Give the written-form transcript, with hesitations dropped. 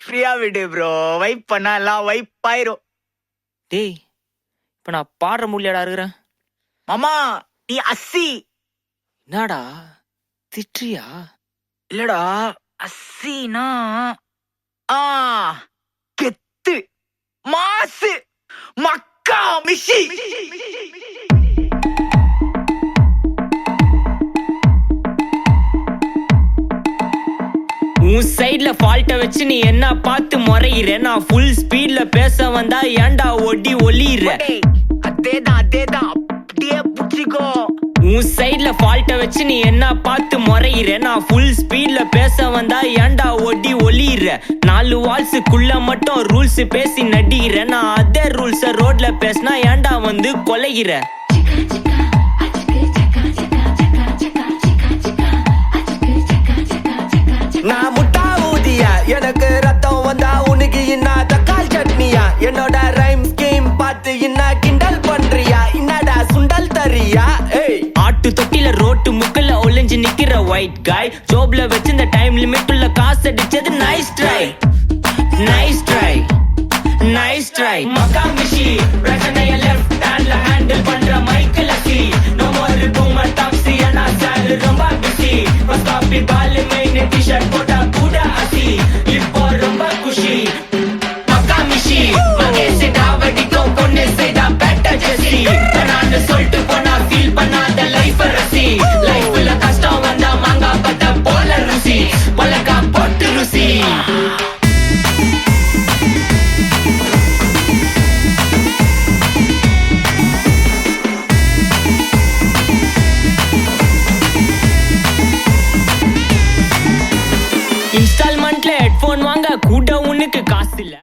ஃப்ரீயா விடு bro. Vibe பண்ணா எல்லாம் வைப் ஆயிரும். டேய் இப்ப நான் பாடுற முடியலடா இருக்கிறேன். மாமா நீ அஸ்ஸி. என்னடா திட்டுறியா? இல்லடா அஸ்ஸினா ஆ கெத்து மாசு மக்கா மிஷி. உன் சைட்ல ஃபால்ட்ட வச்சு நீ என்ன பார்த்து முறையிற? நான் ஃபுல் ஸ்பீட்ல பேச வந்தா ஏன்டா ஒடி ஒளியிற? அதேதான் அப்படியே புடிச்சிக்கோ. உன் சைட்ல ஃபால்ட்ட வச்சு நீ என்ன பார்த்து முறையிற? நான் ஃபுல் ஸ்பீட்ல பேச வந்தா ஏன்டா ஒடி ஒளியிற? 4 வால்ஸுக்குள்ள மட்டும் ரூல்ஸ் பேசி நடிகிற. நான் அதே ரூல்ஸ ரோட்ல பேசினா ஏன்டா வந்து கொலைகிற? நான் முட்டா ஊதியா, எனக்கு ரத்தம் வந்தா உனக்கு என்ன தக்காள் சட்னியா? என்னோட ரைம் ஸ்கீம் பார்த்து என்ன கிண்டல் பண்றியா? என்னடா சுண்டல் தரியா? ஆட்டு தொட்டில ரோட்டு முக்கல்ல ஒளிஞ்சு நிக்கிற ஒயிட் காய். ஜோப்ல வச்சு இந்த டைம் லிமிட் உள்ள காசு அடிச்சது nice try, nice try, nice try. மக்கா மிஷி பிரச்சனைய லெஃப்ட் ஹேண்ட்ல ஹேண்டில் பண்ற மைக்கேல் அசி. நோ மோர் பூமர் டாக்ஸி அண்ணா சார் ரொம்ப பிஸி. ஃபர்ஸ்ட் காப்பி பால் மெயின் டி-ஷர்ட் போட்டா கூட அசி. இப்போ ரொம்ப குஷி மக்கா மிஷி. மகேஷ் டாவடிக்கும் பொண்ணு செய்தா பெட்டர் ஜெசி. நான் சொல்லிட்டு போனா ஃபீல் பண்ணாத லைஃப் ரசி. லைஃப்ல கஷ்டம் வந்தா மாங்கா பட்ட போல ருசி. மொளகா போட்டு ருசி. இன்ஸ்டால்மெண்ட்ல ஹெட்போன் வாங்க கூட உனக்கு காசு இல்ல.